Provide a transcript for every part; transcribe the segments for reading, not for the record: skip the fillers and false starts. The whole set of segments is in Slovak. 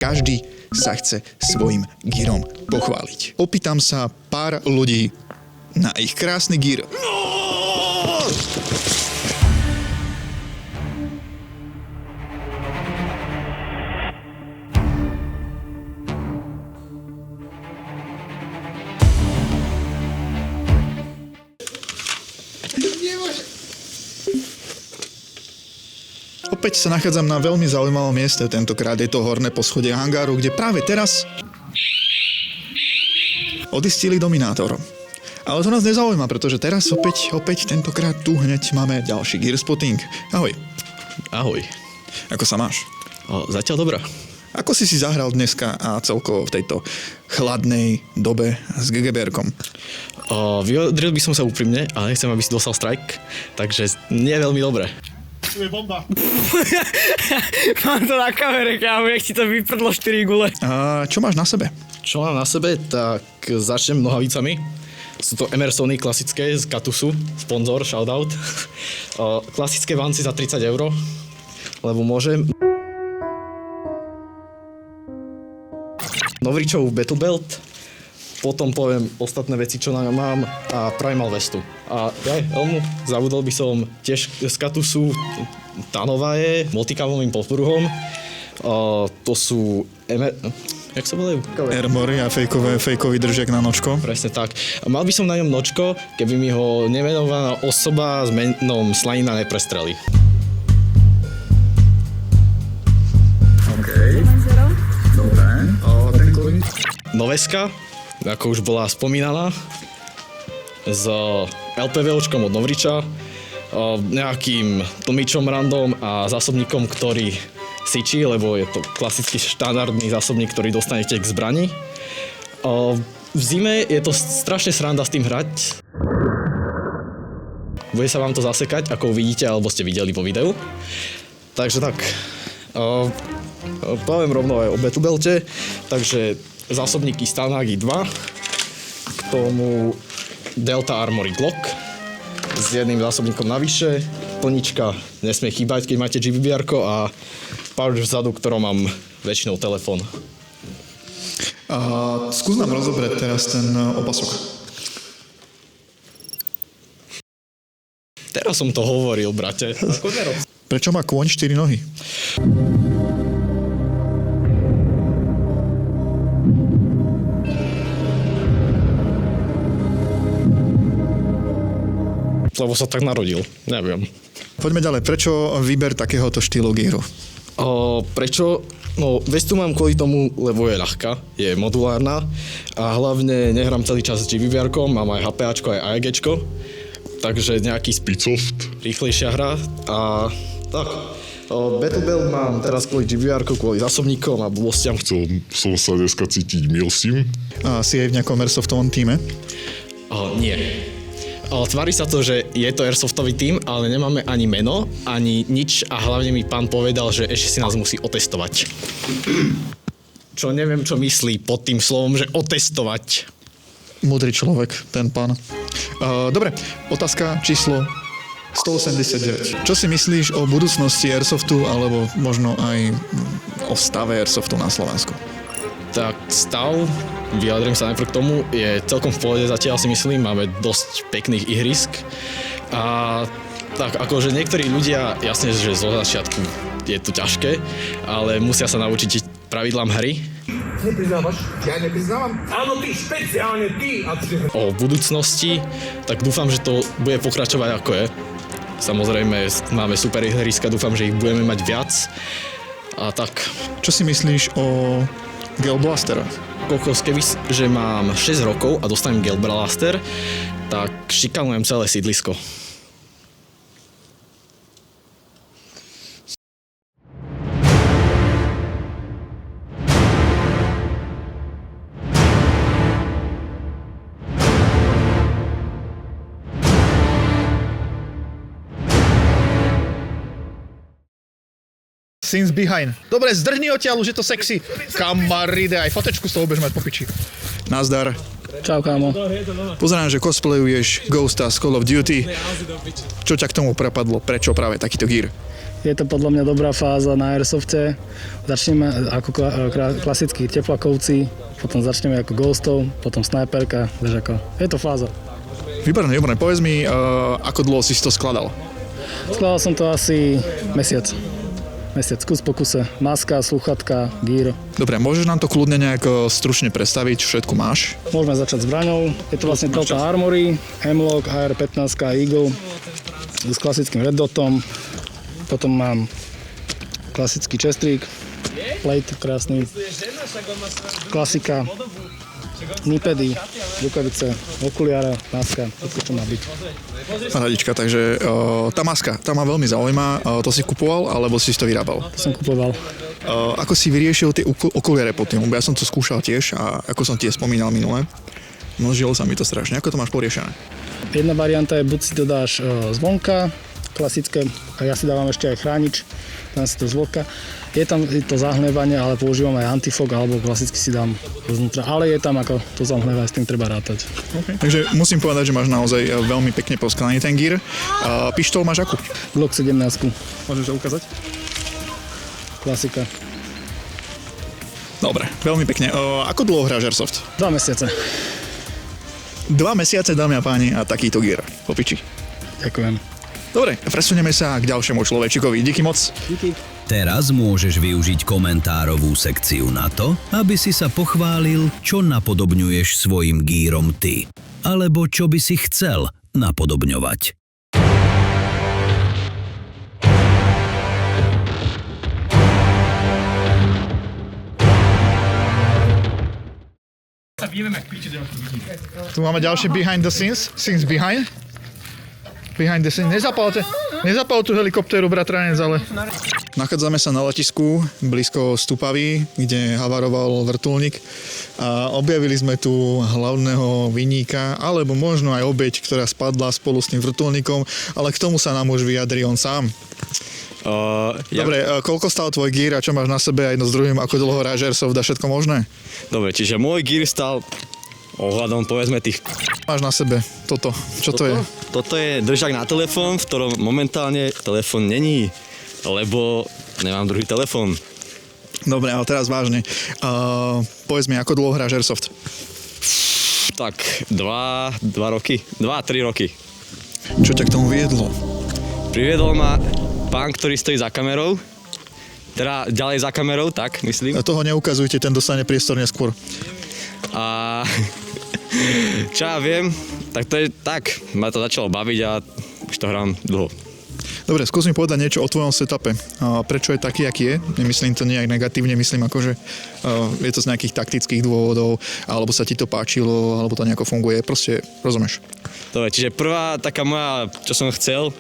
Každý sa chce svojim gírom pochváliť. Opýtam sa pár ľudí na ich krásny gír. Opäť sa nachádzam na veľmi zaujímavom mieste, tentokrát je to horné poschodie hangáru, kde práve teraz odistili Dominátor. Ale to nás nezaujíma, pretože teraz opäť tentokrát tu hneď máme ďalší Gear Spotting. Ahoj. Ahoj. Ako sa máš? Zatiaľ dobrá. Ako si zahral dneska a celkovo v tejto chladnej dobe s GGBR-kom? Vyjadril by som sa úprimne, ale nechcem, aby si dostal strike, takže nie je veľmi dobré. Tu je bomba. Mám to na kamere, kámo, jak ti to vyprdlo 4 gule. A čo máš na sebe? Čo mám na sebe, tak začnem nohavicami. Sú to Emersony klasické z Katusu, sponzor, shoutout. Klasické vanci za 30 €, lebo môžem. Novričov Battle Belt, potom poviem ostatné veci, čo na ňom mám a Primal vestu. A helmu, zabudol by som tiež z Katusu, tá nová je, multikávovým podpruhom. To sú jak sa volajú? Armory a fejkový držiak na nočko. Presne tak. A mal by som na ňom nočko, keby mi ho nemenovaná osoba s menom Slanina neprestrelí. OK. Dobre. Ten kľúč? Noveska, ako už bola spomínaná, s LPVOčkom od Novriča, nejakým tlmičom random a zásobníkom, ktorý syčí, lebo je to klasický štandardný zásobník, ktorý dostanete k zbrani. V zime je to strašne sranda s tým hrať. Bude sa vám to zasekať, ako uvidíte, alebo ste videli po videu. Takže tak, poviem rovno aj o Battle Belte, takže zásobníky Stanagi 2, k tomu Delta Armory Glock s jedným zásobníkom navyše, plnička nesmie chýbať, keď máte GBBR-ko a pouch vzadu, ktorom mám väčšinou telefón. Skús nám rozobrať teraz ten opasok. Teraz som to hovoril, brate. Prečo má kôň 4 nohy? Lebo sa tak narodil, neviem. Poďme ďalej. Prečo výber takéhoto štýlu gíru? Prečo? No, vestu mám kvôli tomu, lebo je ľahká, je modulárna a hlavne nehrám celý čas s GBBR-kom, mám aj HPAčko, aj AEGčko, takže nejaký speedsoft, rýchlejšia hra a tak. Battle Belt mám teraz kvôli GBR-ku, kvôli zásobníkom a blbostiam. Chcel som sa dneska cítiť milsím. Si aj v nejakom Airsoftovom týme? Nie. Tvári sa to, že je to airsoftový tím, ale nemáme ani meno, ani nič a hlavne mi pán povedal, že ešte si nás musí otestovať. Čo neviem, čo myslí pod tým slovom, že otestovať. Múdry človek, ten pán. Dobre, otázka číslo 189. Čo si myslíš o budúcnosti Airsoftu, alebo možno aj o stave Airsoftu na Slovensku? Tak stav, vyjadrím sa najprv k tomu, je celkom v pohode zatiaľ si myslím, máme dosť pekných ihrisk a tak akože niektorí ľudia, jasne, že zo začiatku je to ťažké, ale musia sa naučiť pravidlám hry. Nepriznávaš? Ja nepriznávam? Áno, ty, špeciálne ty! O budúcnosti, tak dúfam, že to bude pokračovať ako je. Samozrejme, máme super ihriska, dúfam, že ich budeme mať viac a tak. Čo si myslíš o Gel Blaster? Kokos, keby, že mám 6 rokov a dostanem Gel Blaster, tak šikanujem celé sídlisko. Since behind. Dobre, zdrhni odtiaľ, už je to sexy. Kamaride, aj fotečku z toho budeš mať po piči. Nazdar. Čau, kámo. Pozerám, že cosplayuješ Ghosta z Call of Duty. Čo ťa k tomu prepadlo? Prečo práve takýto gear? Je to podľa mňa dobrá fáza na Airsofte. Začneme ako klasickí teplakovci, potom začneme ako Ghostov, potom Sniperka, držako. Je to fáza. Výborné, výborné. Povedz mi, ako dlho si to skladal? Skladal som to asi mesiac. Mesiac, kus po kuse. Maska, sluchatka, gír. Dobre, môžeš nám to kľudne nejak stručne predstaviť, čo všetko máš? Môžeme začať s braňou. Je to vlastne Delta Armory, Hemlock, AR-15, Eagle s klasickým Red Dotom. Potom mám klasický chestrík, plate krásny, klasika, nipedy, rukavice, okuliare, maska, všetko čo má byť. Radička, takže tá maska, tá ma veľmi zaujíma. To si kupoval, alebo si to vyrábal? To som kupoval. Ako si vyriešil tie okuliare pod tým? Lebo ja som to skúšal tiež a ako som ti spomínal minule, množilo sa mi to strašne. Ako to máš poriešené? Jedna varianta je, buď si to dáš zvonka, klasické, a ja si dávam ešte aj chránič, tam si to zvonka. Je tam to zahnievanie, ale používam aj antifog, alebo klasicky si dám znútra, ale je tam ako to zahnievanie, s tým treba rátať. Okay. Takže musím povedať, že máš naozaj veľmi pekne poskladaný ten gear. Pištol máš akú? Glock 17. Môžeš to ukázať? Klasika. Dobre, veľmi pekne. Ako dlho hráš Airsoft? 2 mesiace. 2 mesiace, dámy a páni, a takýto gear. Po piči. Ďakujem. Dobre, presunieme sa k ďalšiemu človečikovi. Díky moc. Díky. Teraz môžeš využiť komentárovú sekciu na to, aby si sa pochválil, čo napodobňuješ svojim gírom ty. Alebo čo by si chcel napodobňovať. Tu máme ďalšie behind the scenes. Scenes behind. Behind the scenes. Nezapal tú helikoptéru, bratranec, ale... Nachádzame sa na letisku blízko Stupavy, kde havaroval vrtuľník a objavili sme tu hlavného viníka, alebo možno aj obeť, ktorá spadla spolu s tým vrtuľníkom, ale k tomu sa nám už vyjadrí on sám. Dobre, koľko stál tvoj gear a čo máš na sebe aj jedno s druhým, ako dlho hráš Airsoft a všetko možné? Dobre, čiže môj gear stal ohľadom povedzme tých... Máš na sebe toto, čo to je? Toto je držák na telefón, v ktorom momentálne telefón není, lebo nemám druhý telefón. Dobre, ale teraz vážne. Povedz mi, ako dlho hráš Airsoft? Tak 2 roky, 2-3 roky. Čo ťa k tomu viedlo? Priviedol ma pán, ktorý stojí za kamerou, teda ďalej za kamerou, tak myslím. Toho neukazujte, ten dostane priestor neskôr. A čo ja viem, tak to je tak, ma to začalo baviť a už to hrám dlho. Dobre, skús mi povedať niečo o tvojom setupe. Prečo je taký, aký je? Nemyslím to nejak negatívne, myslím ako, že je to z nejakých taktických dôvodov, alebo sa ti to páčilo, alebo to nejako funguje. Proste rozumieš. Dobre, čiže prvá taká moja, čo som chcel,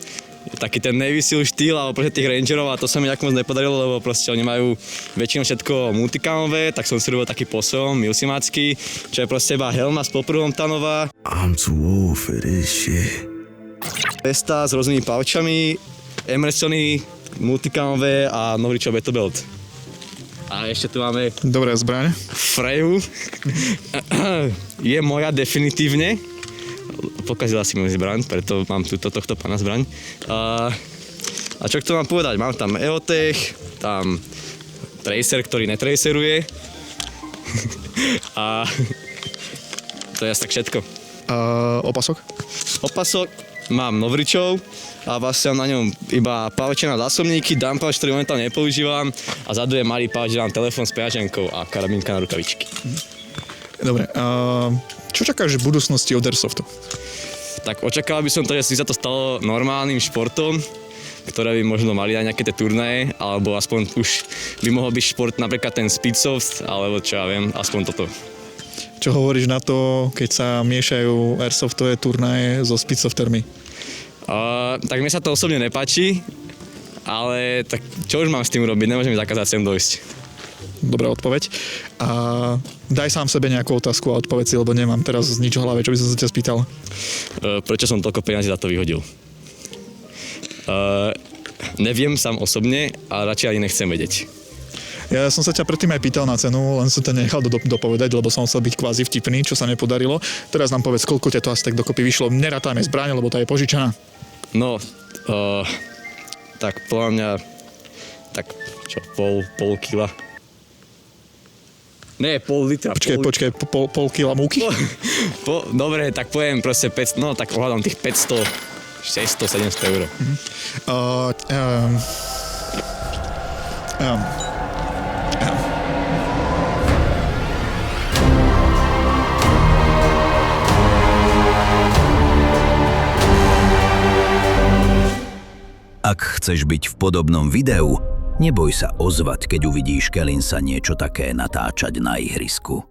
taký ten Navy Seal štýl alebo proste tých rangerov a to sa mi nejak moc nepodarilo, lebo proste oni majú väčšinou všetko multikamové, tak som si robil taký posom, milsimácky, čo je proste iba helma s popruhom tanová. I'm too old for this shit. Vesta s rôznymi paučami, Emersony, multikamové a Novričov Betobelt. A ešte tu máme Dobrá zbraň. Freju. Je moja definitívne. Pokazila si môj zbraň, preto mám tohto pána zbraň. A čo k tomu mám povedať? Mám tam EOTech, tam tracer, ktorý netraceruje. A to je asi tak všetko. Opasok? Opasok mám Novričov a vlastne na ňom iba pavčené zásobníky, dump-pouch, ktorý momentálne nepoužívam a zadu je malý pouch, kde mám telefón s peňaženkou a karabínka na rukavičky. Dobre, čo čakáš v budúcnosti od Airsoftu? Tak očakával by som to, že si sa to stalo normálnym športom, ktoré by možno mali aj nejaké tie turnaje, alebo aspoň už by mohol byť šport napríklad ten Speedsoft, alebo čo ja viem, aspoň toto. Čo hovoríš na to, keď sa miešajú airsoftové turnaje so speedsoftermi? Tak mne sa to osobne nepáči, ale tak čo už mám s tým robiť, nemôžem zakázať sem dojsť. Dobrá odpoveď. A daj sám sebe nejakú otázku a odpoveď si, lebo nemám teraz nič v hlave, čo by som sa ťa spýtal. Prečo som toľko peniazí za to vyhodil? Neviem sám osobne a radšej ani nechcem vedieť. Ja som sa ťa predtým aj pýtal na cenu, len som to nechal dopovedať, lebo som chcel byť kvázi vtipný, čo sa nepodarilo. Teraz nám povedz, koľko ťa to asi tak dokopy vyšlo. Nerátame zbraň, lebo tá je požičaná. No, tak podľa mňa tak čo, pol kila. Nie, pol litra. Počkaj, pol kila múky? Dobre, tak poviem proste 500, no tak ohľadom tých 500, 600, 700 eur. Ak chceš byť v podobnom videu, neboj sa ozvať, keď uvidíš Kelinsa niečo také natáčať na ihrisku.